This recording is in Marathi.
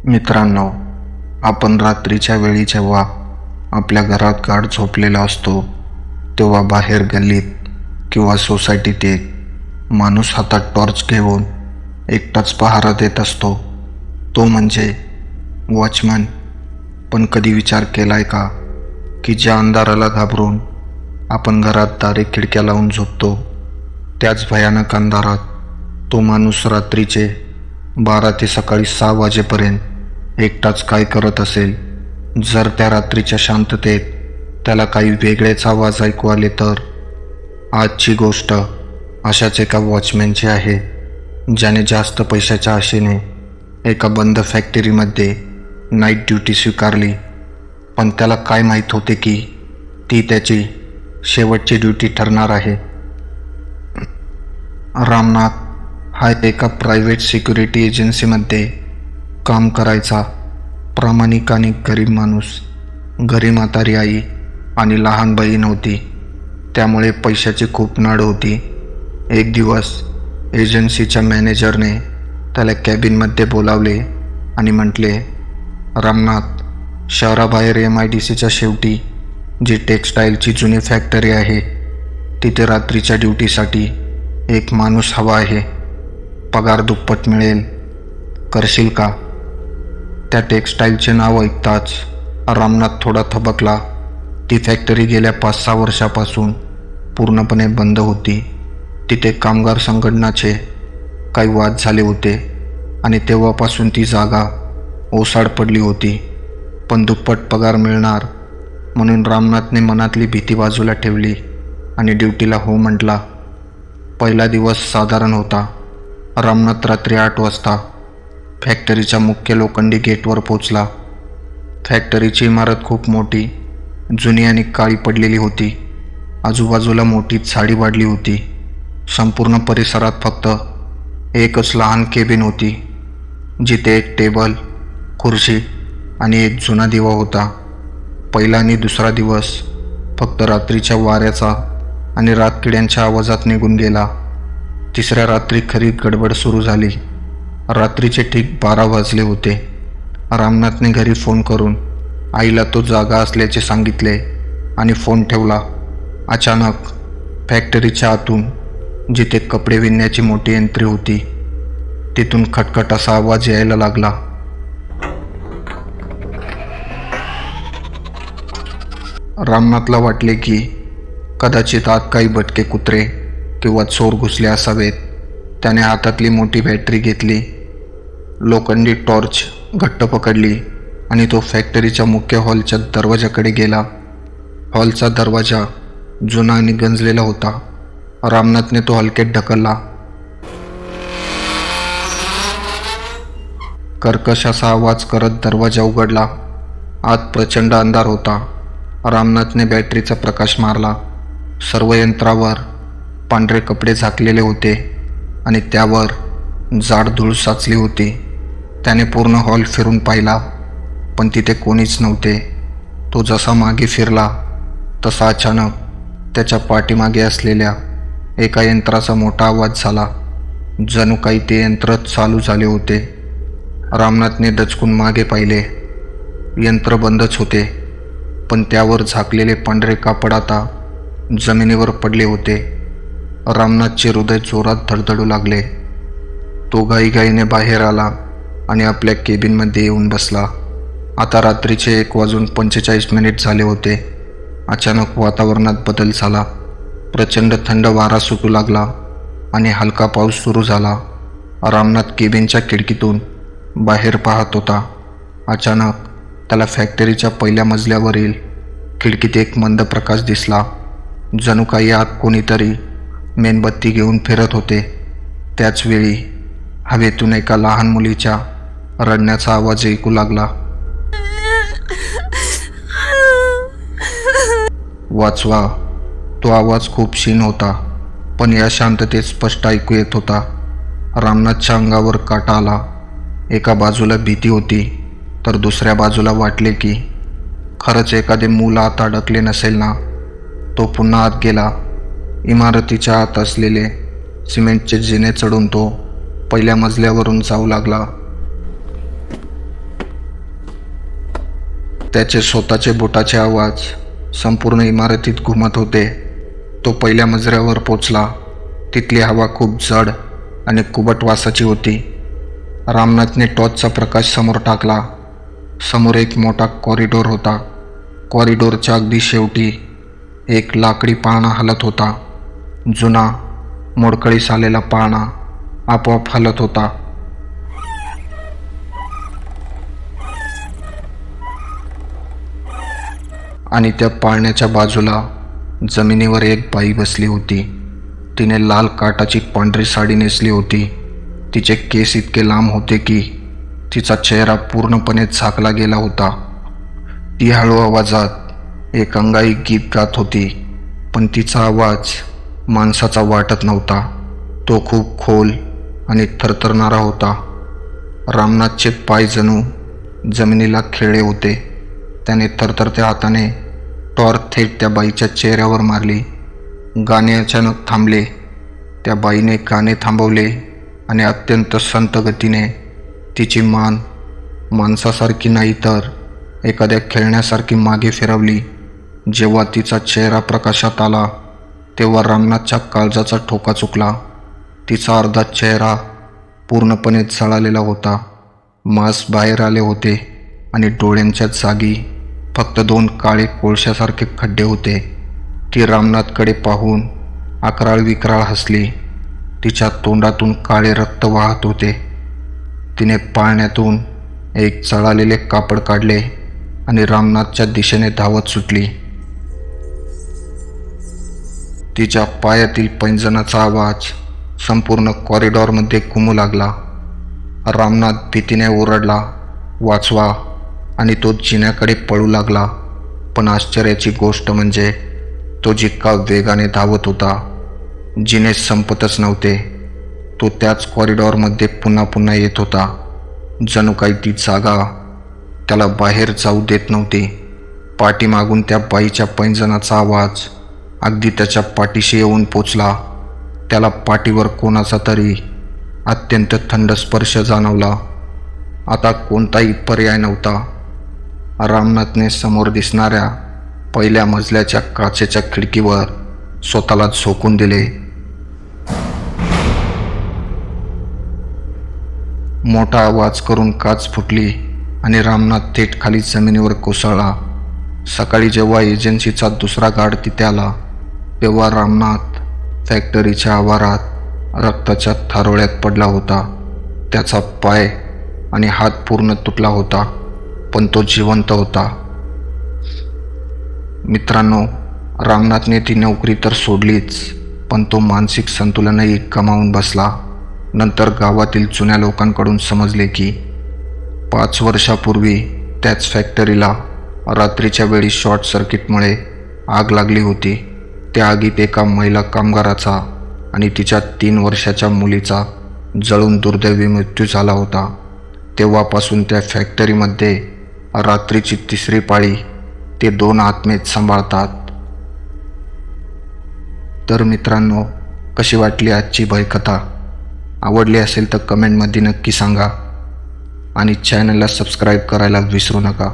मित्रांनो, आपण रात्रीच्या वेळी जेव्हा आपल्या घरात गाढ झोपलेला असतो तेव्हा बाहेर गल्लीत किंवा सोसायटीत एक माणूस हातात टॉर्च घेऊन एकटाच पहारा देत असतो. तो म्हणजे वॉचमन. पण कधी विचार केलाय का की ज्या अंधाराला घाबरून आपण घरात दारे खिडक्या लावून झोपतो, त्याच भयानक अंधारात तो माणूस रात्रीचे 12 ते सकाळी 6 वाजेपर्यंत एकटाच काय करत असेल? जर त्या रात्रीच्या शांततेत त्याला काही वेगळेच आवाज ऐकू आले तर? आजची गोष्ट अशाच एका वॉचमॅनची आहे, ज्याने जास्त पैशाच्या आशेने एका बंद फॅक्टरीमध्ये नाईट ड्युटी स्वीकारली. पण त्याला काय माहीत होते की ती त्याची शेवटची ड्युटी ठरणार आहे. रामनाथ हा एका प्रायव्हेट सिक्युरिटी एजन्सीमध्ये काम करायचा प्रामाणिक आणि गरीब माणूस. घरी म्हातारी आई आणि लहान बहीण होती, त्यामुळे पैशाची खूप नाड होती. एक दिवस एजन्सीच्या मॅनेजरने त्याला कॅबिनमध्ये बोलावले आणि म्हटले, रामनाथ, शहराबाहेर MIDCच्या शेवटी जी टेक्स्टाईलची जुनी फॅक्टरी आहे, तिथे रात्रीच्या ड्युटीसाठी एक माणूस हवा आहे. पगार दुप्पट मिळेल. करशील का? त्या टेक्स्टाईलचे नाव ऐकताच रामनाथ थोडा थबकला. ती फॅक्टरी गेल्या 5-6 वर्षापासून पूर्णपणे बंद होती. तिथे कामगार संघटनाचे काही वाद झाले होते आणि तेव्हापासून ती जागा ओसाड पडली होती. पण दुप्पट पगार मिळणार म्हणून रामनाथने मनातली भीती बाजूला ठेवली आणि ड्युटीला हो म्हटला. पहिला दिवस साधारण होता. रामनाथ रात्री 8 वाजता फॅक्टरीच्या मुख्य लोखंडी गेटवर पोचला. फॅक्टरीची इमारत खूप मोठी, जुनी आणि काळी पडलेली होती. आजूबाजूला मोठी झाडी वाढली होती. संपूर्ण परिसरात फक्त एकच लहान केबिन होती, जिथे एक टेबल, खुर्ची आणि एक जुना दिवा होता. पहिला आणि दुसरा दिवस फक्त रात्रीच्या वाऱ्याचा आणि रातकिड्यांच्या आवाजात निघून गेला. तिसऱ्या रात्री खरी गडबड सुरू झाली. रात्रीचे ठीक 12 वाजले होते. रामनाथने घरी फोन करून आईला तो जागा असल्याचे सांगितले आणि फोन ठेवला. अचानक फॅक्टरीच्या आतून, जिथे कपडे विणण्याची मोठी यंत्रे होती, तिथून खटखट असा आवाज यायला लागला. रामनाथला वाटले की कदाचित आत काही भटके कुत्रे किंवा चोर घुसले असावेत. त्याने हातातली मोठी बॅटरी घेतली, लोखंडी टॉर्च घट्ट पकडली आणि तो फॅक्टरीच्या मुख्य हॉलच्या दरवाजाकडे गेला. हॉलचा दरवाजा जुना आणि गंजलेला होता. रामनाथने तो हलक्यात ढकलला. कर्कश असा आवाज करत दरवाजा उघडला. आत प्रचंड अंधार होता. रामनाथने बॅटरीचा प्रकाश मारला. सर्व यंत्रावर पांढरे कपडे झाकलेले होते आणि त्यावर जाड धूळ साचली होती. त्याने पूर्ण हॉल फिरून पाहिला, पण तिथे कोणीच नव्हते. तो जसा मागे फिरला तसा अचानक त्याच्या पाठीमागे असलेल्या एका यंत्राचा मोठा आवाज झाला. जणू काही ते यंत्रच चालू झाले होते. रामनाथने दचकून मागे पाहिले. यंत्र बंदच होते, पण त्यावर झाकलेले पांढरे कापड आता जमिनीवर पडले होते. रामनाथचे हृदय जोरात धडधडू लागले. तो घाईघाईने बाहेर आला आणि आपल्या केबिनमध्ये येऊन बसला. आता रात्रीचे 1:45 झाले होते. अचानक वातावरणात बदल झाला. प्रचंड थंड वारा सुटू लागला आणि हलका पाऊस सुरू झाला. रामनाथ केबिनच्या खिडकीतून बाहेर पाहत होता. अचानक त्याला फॅक्टरीच्या पहिल्या मजल्यावरील खिडकीत एक मंद प्रकाश दिसला. जणू काही आत कोणीतरी मेणबत्ती घेऊन फिरत होते. त्याचवेळी हवेतून एका लहान मुलीच्या रडण्याचा आवाज ऐकू लागला. वाचवा. तो आवाज खूप क्षीण होता, पण या शांततेत स्पष्ट ऐकू येत होता. रामनाथच्या अंगावर काटा आला. एका बाजूला भीती होती, तर दुसऱ्या बाजूला वाटले की खरंच एखादे मूल आत अडकले नसेल ना. तो पुन्हा आत गेला. इमारतीच्या आत असलेले सिमेंटचे जिने चढून तो पहिल्या मजल्यावरून जाऊ लागला. त्याचे स्वतःचे बोटाचे आवाज संपूर्ण इमारतीत घुमत होते. तो पहिल्या मजल्यावर पोचला. तिथली हवा खूप जड आणि कुबट वासाची होती. रामनाथने टॉर्चचा प्रकाश समोर टाकला. समोर एक मोठा कॉरिडॉर होता. कॉरिडॉरच्या अगदी शेवटी एक लाकडी पाळणा हलत होता. जुना मोडकळीस आलेला पाळणा आपोआप हलत होता. आणि त्या पाळण्याच्या बाजूला जमिनीवर एक बाई बसली होती. तिने लाल काटाची पांढरी साडी नेसली होती. तिचे केस इतके लांब होते की तिचा चेहरा पूर्णपणे झाकला गेला होता. ती हळू आवाजात एक अंगाई गीत गात होती, पण तिचा आवाज माणसाचा वाटत नव्हता. तो खूप खोल आणि थरथरणारा होता. रामनाथचे पाय जणू जमिनीला खिळले होते. त्याने थरथरत्या हाताने टॉर्च थेट त्या बाईच्या चेहऱ्यावर मारली. गाणे अचानक थांबले. त्या बाईने गाणे थांबवले आणि अत्यंत संत गतीने तिची मान माणसासारखी नाही तर एखाद्या खेळण्यासारखी मागे फिरवली. जेव्हा तिचा चेहरा प्रकाशात आला तेव्हा रामनाथच्या काळजाचा ठोका चुकला. तिचा अर्धा चेहरा पूर्णपणे जळालेला होता. मांस बाहेर आले होते आणि डोळ्यांच्या जागी फक्त 2 काळे कोळशासारखे खड्डे होते. ती रामनाथकडे पाहून अकराळ विकराळ हसली. तिच्या तोंडातून काळे रक्त वाहत होते. तिने पाळण्यातून एक जळालेले कापड काढले आणि रामनाथच्या दिशेने धावत सुटली. तिच्या पायातील पैंजणाचा आवाज संपूर्ण कॉरिडॉरमध्ये घुमू लागला. रामनाथ भीतीने ओरडला, "वाचवा!" आणि तो जिन्याकडे पळू लागला. पण आश्चर्याची गोष्ट म्हणजे तो जितका वेगाने धावत होता, जिने संपतच नव्हते. तो त्याच कॉरिडॉरमध्ये पुन्हा पुन्हा येत होता. जणू काही ती जागा त्याला बाहेर जाऊ देत नव्हती. पाठीमागून त्या बाईच्या पैंजणाचा आवाज अगदी त्याच्या पाठीशी येऊन पोचला. त्याला पाठीवर कोणाचा तरी अत्यंत थंड स्पर्श जाणवला. आता कोणताही पर्याय नव्हता. रामनाथने समोर दिसणाऱ्या पहिल्या मजल्याच्या काचेच्या खिडकीवर स्वतःला झोकून दिले. मोठा आवाज करून काच फुटली आणि रामनाथ थेट खाली जमिनीवर कोसळला. सकाळी जेव्हा एजन्सीचा दुसरा गार्ड तिथे आला तेव्हा रामनाथ फॅक्टरीच्या आवारात रक्ताच्या थारोळ्यात पडला होता. त्याचा पाय आणि हात पूर्ण तुटला होता, पण तो जिवंत होता. मित्रांनो, रामनाथने ती नोकरी तर सोडलीच, पण तो मानसिक संतुलनही गमावून बसला. नंतर गावातील जुन्या लोकांकडून समजले की 5 वर्षापूर्वी त्याच फॅक्टरीला रात्रीच्या वेळी शॉर्ट सर्किटमुळे आग लागली होती. त्या आगीत एका महिला कामगाराचा आणि तिच्या 3 वर्षाच्या मुलीचा जळून दुर्दैवी मृत्यू झाला होता. तेव्हापासून त्या फॅक्टरीमध्ये रात्रीची 3री पाळी ते 2 आत्मेच सांभाळतात. तर मित्रांनो, कशी वाटली आजची भयकथा? आवडली असेल तर कमेंटमध्ये नक्की सांगा आणि चॅनलला सबस्क्राईब करायला विसरू नका.